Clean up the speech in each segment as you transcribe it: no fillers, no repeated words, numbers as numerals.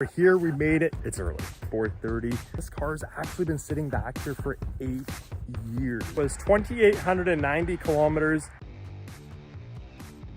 We're here, we made it. It's early, 4:30. This car's actually been sitting back here for 8 years. It was 2,890 kilometers.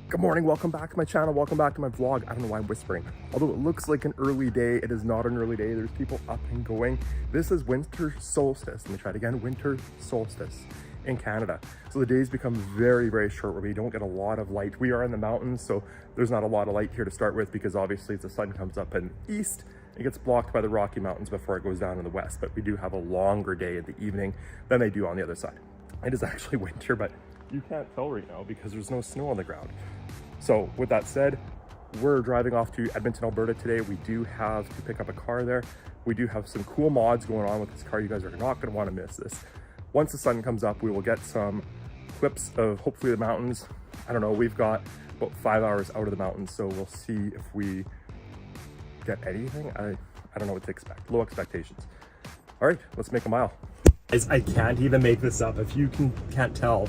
Good morning, welcome back to my channel, welcome back to my vlog. I don't know why I'm whispering. Although it looks like an early day, it is not an early day. There's people up and going. This is winter solstice. Let me try it again, winter solstice in Canada. So the days become very, very short where we don't get a lot of light. We are in the mountains, so there's not a lot of light here to start with because obviously as the sun comes up in the east, it gets blocked by the Rocky Mountains before it goes down in the west. But we do have a longer day in the evening than they do on the other side. It is actually winter, but you can't tell right now because there's no snow on the ground. So with that said, we're driving off to Edmonton, Alberta today. We do have to pick up a car there. We do have some cool mods going on with this car. You guys are not gonna wanna miss this. Once the sun comes up, we will get some clips of hopefully the mountains. I don't know, we've got about 5 hours out of the mountains, so we'll see if we get anything. I don't know what to expect, low expectations. All right, let's make a mile. Guys, I can't even make this up. If you can't tell,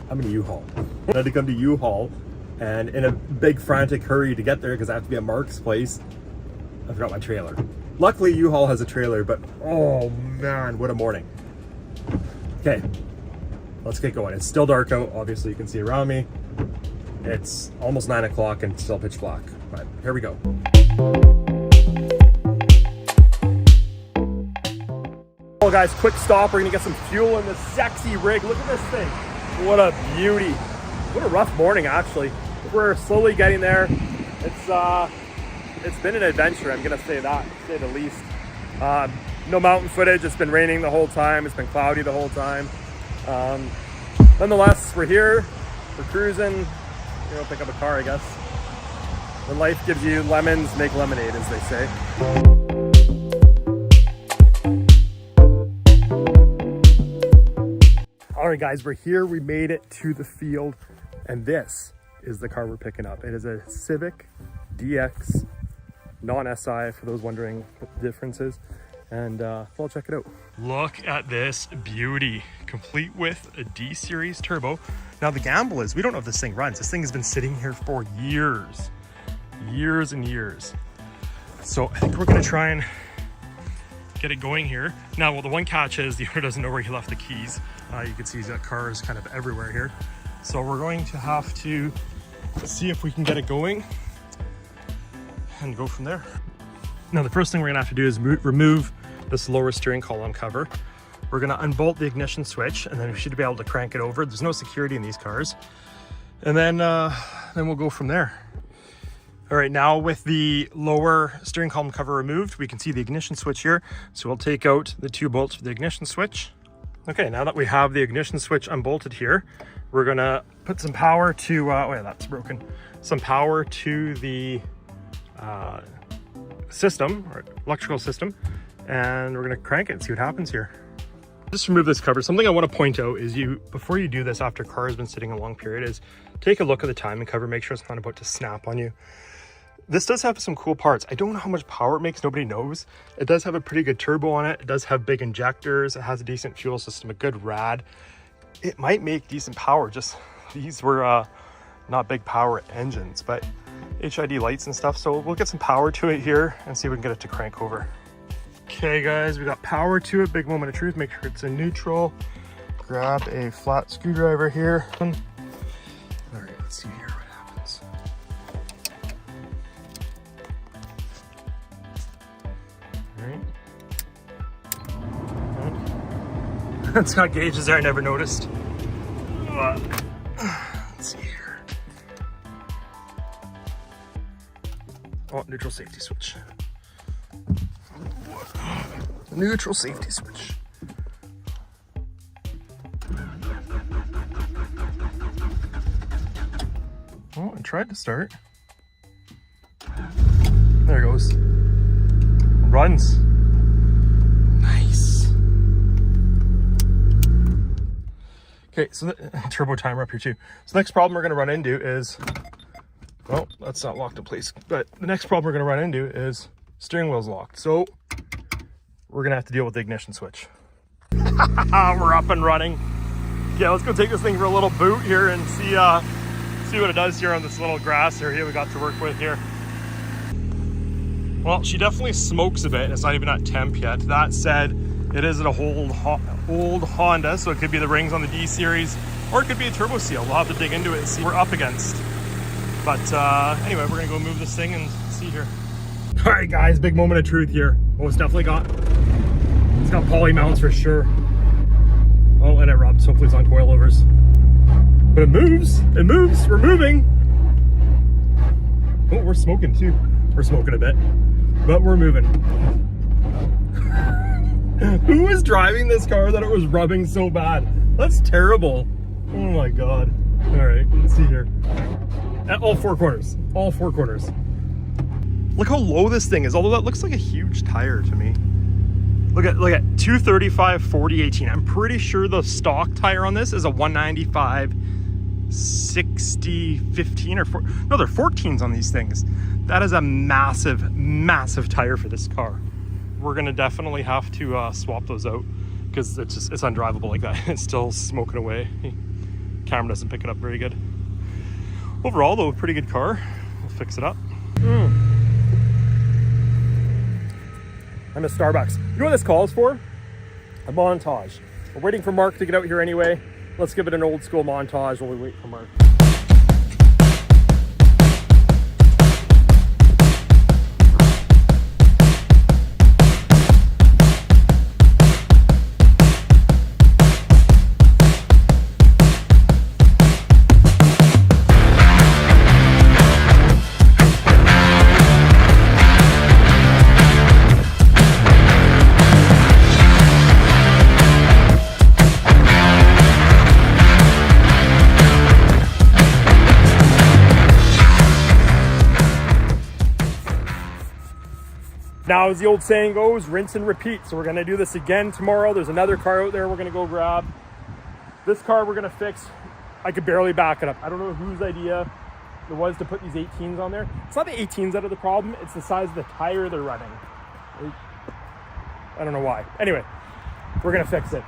I'm in a U-Haul. I had to come to U-Haul and in a big frantic hurry to get there because I have to be at Mark's place. I forgot my trailer. Luckily U-Haul has a trailer, but oh man, what a morning. Okay, let's get going. It's still dark out. Obviously you can see around me. It's almost 9 o'clock and still pitch black, but here we go. Well guys, quick stop. We're gonna get some fuel in this sexy rig. Look at this thing. What a beauty. What a rough morning actually. We're slowly getting there. It's been an adventure, I'm gonna say that, to say the least. No mountain footage, it's been raining the whole time, it's been cloudy the whole time. Nonetheless, we're here, we're cruising, we're gonna pick up a car, I guess. When life gives you lemons, make lemonade, as they say. All right guys, we're here, we made it to the field, and this is the car we're picking up. It is a Civic DX, non-SI, for those wondering what the difference is. And well, check it out. Look at this beauty, complete with a D-Series turbo. Now the gamble is, we don't know if this thing runs. This thing has been sitting here for years and years. So I think we're gonna try and get it going here. Now, well, the one catch is the owner doesn't know where he left the keys. You can see he's got cars kind of everywhere here. So we're going to have to see if we can get it going and go from there. Now, the first thing we're gonna have to do is remove this lower steering column cover. We're gonna unbolt the ignition switch and then we should be able to crank it over. There's no security in these cars. And then we'll go from there. All right, now with the lower steering column cover removed, we can see the ignition switch here. So we'll take out the 2 bolts for the ignition switch. Okay, now that we have the ignition switch unbolted here, we're gonna put some power to, oh yeah, that's broken. Some power to the system, or electrical system, and we're gonna crank it and see what happens here. Just remove this cover. Something I want to point out is before you do this after a car has been sitting a long period, is take a look at the timing cover, make sure it's not about to snap on you. This does have some cool parts. I don't know how much power it makes, nobody knows. It does have a pretty good turbo on it. It does have big injectors. It has a decent fuel system, a good rad. It might make decent power, just these were not big power engines, but HID lights and stuff. So we'll get some power to it here and see if we can get it to crank over. Okay guys, we got power to it. Big moment of truth. Make sure it's in neutral. Grab a flat screwdriver here. All right, let's see here what happens. All right. It's got gauges there I never noticed. Let's see here. Oh, neutral safety switch. Neutral safety switch. Oh, I tried to start. There it goes. Runs. Nice. Okay, so the turbo timer up here too. So the next problem we're gonna run into is, well, that's not locked in place, but the next problem we're gonna run into is steering wheel's locked. So we're gonna have to deal with the ignition switch. We're up and running. Yeah, let's go take this thing for a little boot here and see what it does here on this little grass area we got to work with here. Well, she definitely smokes a bit. It's not even at temp yet. That said, it is an old Honda, so it could be the rings on the D series, or it could be a turbo seal. We'll have to dig into it and see what we're up against. But anyway, we're gonna go move this thing and see here. All right, guys, big moment of truth here. Oh, it's got poly mounts for sure. Oh, and it rubs. Hopefully it's on coilovers. But it moves. It moves. We're moving. Oh, we're smoking too. We're smoking a bit, but we're moving. Who was driving this car that it was rubbing so bad? That's terrible. Oh my God. All right, let's see here. At all four corners. All four corners. Look how low this thing is, although that looks like a huge tire to me. Look at 235 40 18. I'm pretty sure the stock tire on this is a 195 60 15 or 4. No, they're 14s on these things. That is a massive tire for this car. We're gonna definitely have to swap those out because it's undrivable like that. It's still smoking away. Camera doesn't pick it up very good. Overall though, a pretty good car. We'll fix it up. I'm at Starbucks. You know what this calls for? A montage. We're waiting for Mark to get out here anyway. Let's give it an old school montage while we wait for Mark. Now, as the old saying goes, rinse and repeat. So we're gonna do this again tomorrow. There's another car out there we're gonna go grab. This car we're gonna fix. I could barely back it up. I don't know whose idea it was to put these 18s on there. It's not the 18s that are the problem, it's the size of the tire they're running. I don't know why. Anyway, we're gonna fix it.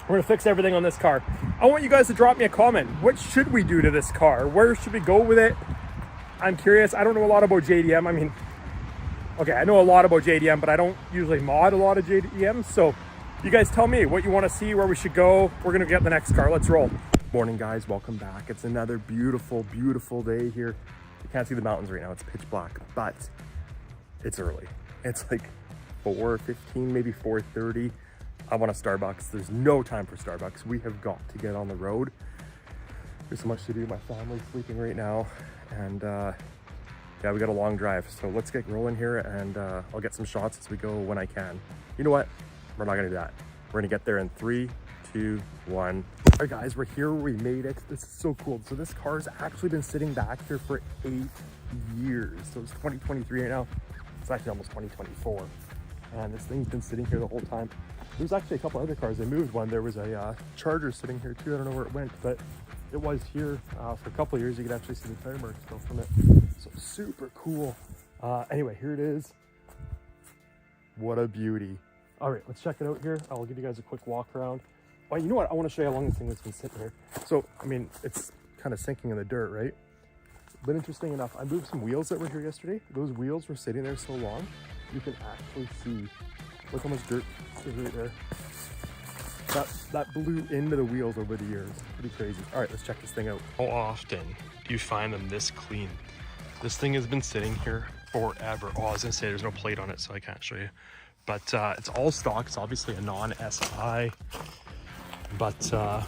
We're gonna fix everything on this car. I want you guys to drop me a comment. What should we do to this car? Where should we go with it? I'm curious. I don't know a lot about JDM. I mean, okay, I know a lot about JDM, but I don't usually mod a lot of JDM. So you guys tell me what you want to see, where we should go. We're going to get the next car. Let's roll. Morning, guys. Welcome back. It's another beautiful, beautiful day here. You can't see the mountains right now. It's pitch black, but it's early. It's like 4:15, maybe 4:30. I want a Starbucks. There's no time for Starbucks. We have got to get on the road. There's so much to do. My family's sleeping right now. And yeah, we got a long drive, so let's get rolling here, and I'll get some shots as we go when I can. You know what? We're not gonna do that. We're gonna get there in 3, 2, 1. All right, guys, we're here. We made it. This is so cool. So this car's actually been sitting back here for 8 years. So it's 2023 right now. It's actually almost 2024. And this thing's been sitting here the whole time. There's actually a couple other cars. I moved one. There was a Charger sitting here too. I don't know where it went, but it was here for a couple of years. You could actually see the tire marks still from it. So super cool. Anyway, here it is. What a beauty. All right, let's check it out here. I'll give you guys a quick walk around. Oh, you know what? I want to show you how long this thing has been sitting here. So, I mean, it's kind of sinking in the dirt, right? But interesting enough, I moved some wheels that were here yesterday. Those wheels were sitting there so long, you can actually see, look how much dirt is right there. That blew into the wheels over the years. Pretty crazy. All right, let's check this thing out. How often do you find them this clean? This thing has been sitting here forever. Oh, I was gonna say there's no plate on it, so I can't show you. But it's all stock. It's obviously a non-SI. But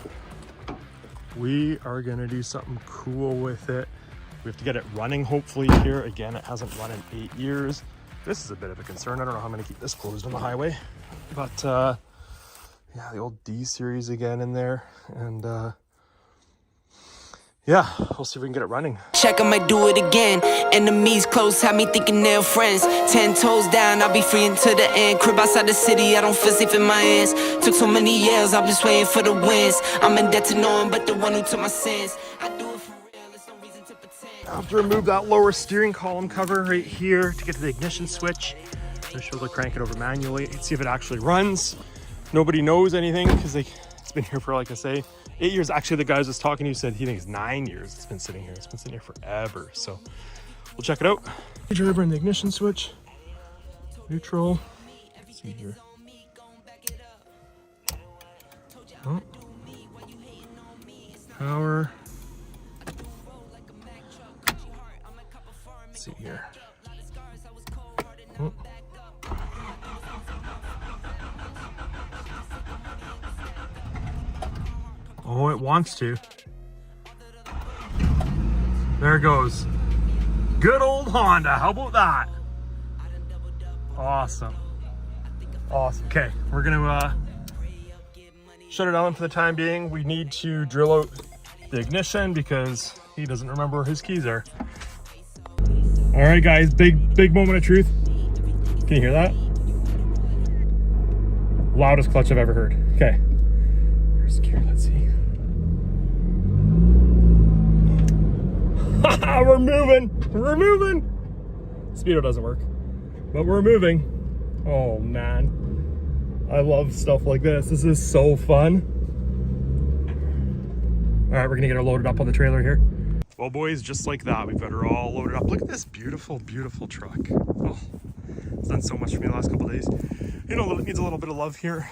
we are gonna do something cool with it. We have to get it running hopefully here. Again, it hasn't run in 8 years. This is a bit of a concern. I don't know how I'm gonna keep this closed on the highway. But yeah, the old D series again in there. And yeah, we'll see if we can get it running. Check, I might do it again. Enemies close, have me thinking they're friends. 10 toes down, I'll be free until the end. Crib outside the city, I don't feel safe in my hands. Took so many years, I'm just waiting for the wins. I'm in debt to no one but the one who took my sins. I do it for real, there's no reason to pretend. I have to remove that lower steering column cover right here to get to the ignition switch. I should be able to crank it over manually and see if it actually runs. Nobody knows anything because it's been here for, like I say, 8 years. Actually, the guy I was just talking to said he thinks 9 years it's been sitting here. It's been sitting here forever. So we'll check it out. Driver in the ignition switch. Neutral. Let's see here. Oh. Power. Let's see here. Oh. Oh, it wants to. There it goes. Good old Honda. How about that? Awesome. Awesome. Okay, we're gonna shut it down for the time being. We need to drill out the ignition because he doesn't remember where his keys are. All right, guys, big moment of truth. Can you hear that? Loudest clutch I've ever heard. Okay. Where's the gear? Let's see. We're moving. We're moving. Speedo doesn't work, but we're moving. Oh man, I love stuff like this. This is so fun. All right, we're gonna get her loaded up on the trailer here. Well, boys, just like that, we've got her all loaded up. Look at this beautiful, beautiful truck. Oh, it's done so much for me the last couple of days. You know, it needs a little bit of love here.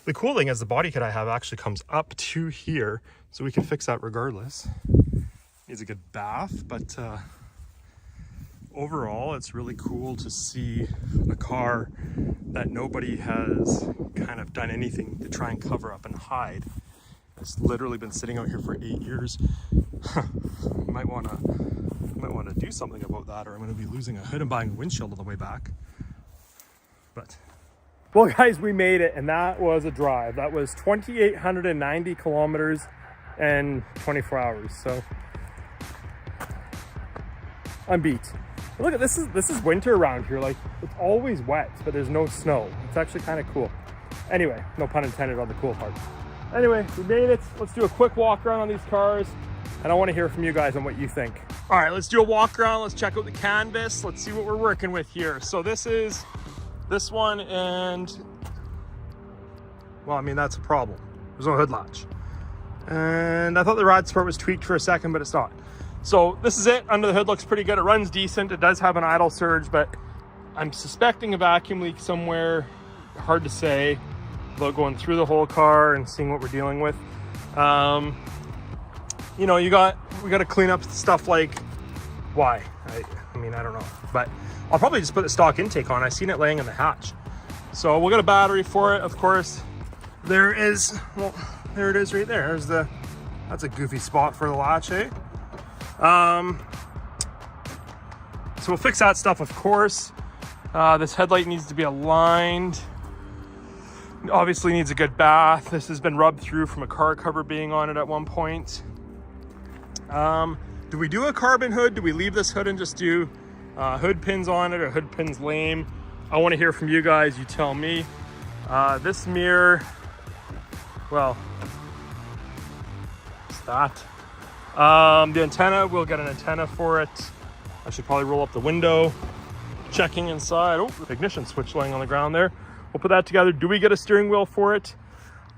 The cool thing is the body kit I have actually comes up to here, so we can fix that regardless. Needs a good bath, but overall, it's really cool to see a car that nobody has kind of done anything to try and cover up and hide. It's literally been sitting out here for 8 years. might want to do something about that, or I'm going to be losing a hood and buying a windshield on the way back. But well, guys, we made it, and that was a drive. That was 2,890 kilometers and 24 hours. So I'm beat. But look at this. This is winter around here. Like, it's always wet, but there's no snow. It's actually kind of cool. Anyway, no pun intended on the cool part. Anyway, we made it. Let's do a quick walk around on these cars, and I want to hear from you guys on what you think. All right, let's do a walk around. Let's check out the canvas. Let's see what we're working with here. So this is this one, and well, I mean, that's a problem. There's no hood latch. And I thought the rod support was tweaked for a second, but it's not. So this is it. Under the hood looks pretty good. It runs decent. It does have an idle surge, but I'm suspecting a vacuum leak somewhere. Hard to say without going through the whole car and seeing what we're dealing with. You know, we got to clean up stuff like why. I mean, I don't know, but I'll probably just put the stock intake on. I seen it laying in the hatch, so we'll get a battery for it. Of course, there is. Well, there it is right there. There's the. That's a goofy spot for the latch, eh? So we'll fix that stuff, of course. This headlight needs to be aligned. Obviously needs a good bath. This has been rubbed through from a car cover being on it at one point. Do we do a carbon hood? Do we leave this hood and just do hood pins on it, or hood pins lame? I want to hear from you guys. You tell me. This mirror, well, what's that? The antenna, we'll get an antenna for it. I should probably roll up the window. Checking inside. Oh, ignition switch laying on the ground there. We'll put that together. Do we get a steering wheel for it?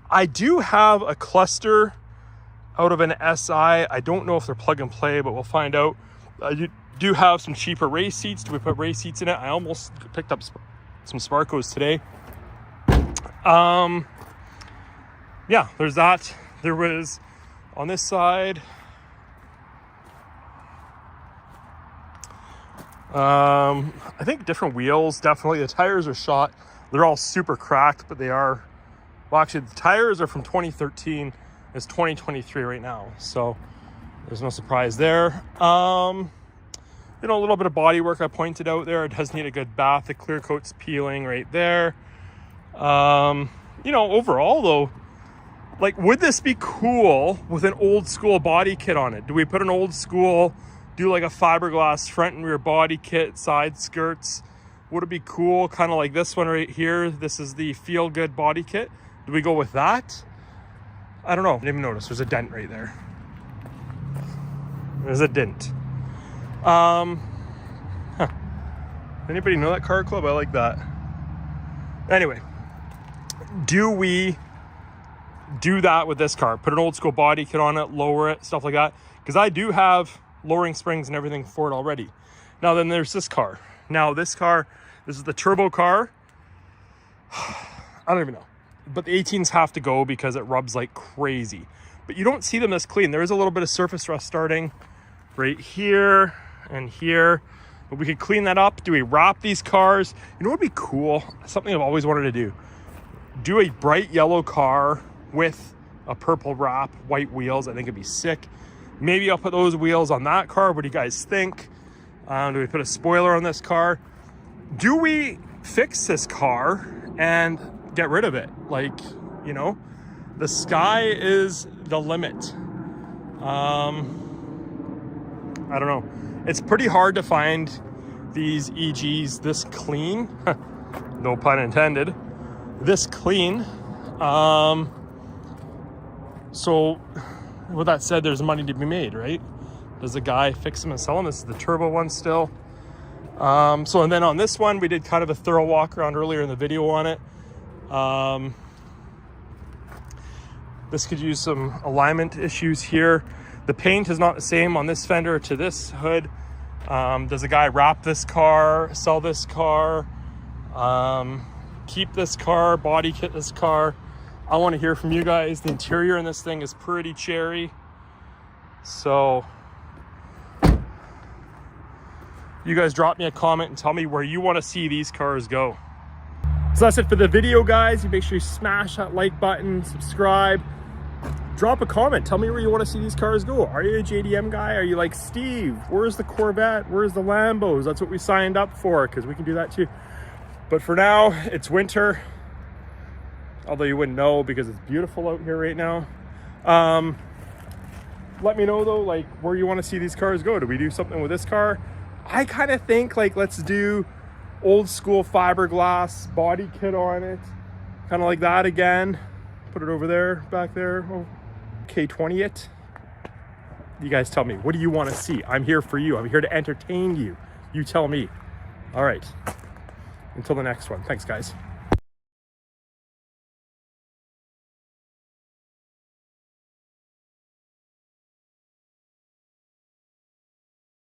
I do have a cluster out of an SI. I don't know if they're plug and play, but we'll find out. I do have some cheaper race seats. Do we put race seats in it? I almost picked up some Sparkos today. Yeah, there's that. There was on this side. I think different wheels, definitely. The tires are shot. They're all super cracked, but they are, well, actually the tires are from 2013. It's 2023 right now, so there's no surprise there. You know, a little bit of body work I pointed out there. It does need a good bath. The clear coat's peeling right there. You know, overall though, like, would this be cool with an old school body kit on it? Do we put an old school, do like a fiberglass front and rear body kit, side skirts? Would it be cool, kind of like this one right here? This is the Feel Good body kit. Do we go with that? I don't know. I didn't even notice there's a dent right there. There's a dent. Anybody know that car club? I like that. Anyway, do we do that with this car? Put an old school body kit on it, lower it, stuff like that? Because I do have lowering springs and everything for it already. Now then there's this car. Now this car, This is the turbo car. I don't even know. But the 18s have to go because it rubs like crazy. But you don't see them this clean. There is a little bit of surface rust starting right here and here. But we could clean that up. Do we wrap these cars? You know what would be cool? Something I've always wanted to do. Do a bright yellow car with a purple wrap, white wheels. I think it'd be sick. Maybe I'll put those wheels on that car. What do you guys think? Do we put a spoiler on this car? Do we fix this car and get rid of it? Like, you know, the sky is the limit. I don't know. It's pretty hard to find these EGs this clean. No pun intended. This clean. So with that said, there's money to be made, right? Does the guy fix them and sell them? This is the turbo one still. So, and then on this one, we did kind of a thorough walk around earlier in the video on it. This could use some alignment issues here. The paint is not the same on this fender to this hood. Does the guy wrap this car, sell this car, keep this car, body kit this car? I want to hear from you guys. The interior in this thing is pretty cherry. So you guys drop me a comment and tell me where you want to see these cars go. So that's it for the video, guys. You make sure you smash that like button, subscribe, drop a comment. Tell me where you want to see these cars go. Are you a JDM guy? Are you like Steve? Where's the Corvette? Where's the Lambos? That's what we signed up for, because we can do that too. But for now, it's winter. Although you wouldn't know because it's beautiful out here right now. Let me know though, like where you want to see these cars go. Do we do something with this car? I kind of think like let's do old school fiberglass body kit on it. Kind of like that again. Put it over there, back there. Oh, K20 it. You guys tell me, what do you want to see? I'm here for you. I'm here to entertain you. You tell me. All right. Until the next one. Thanks, guys.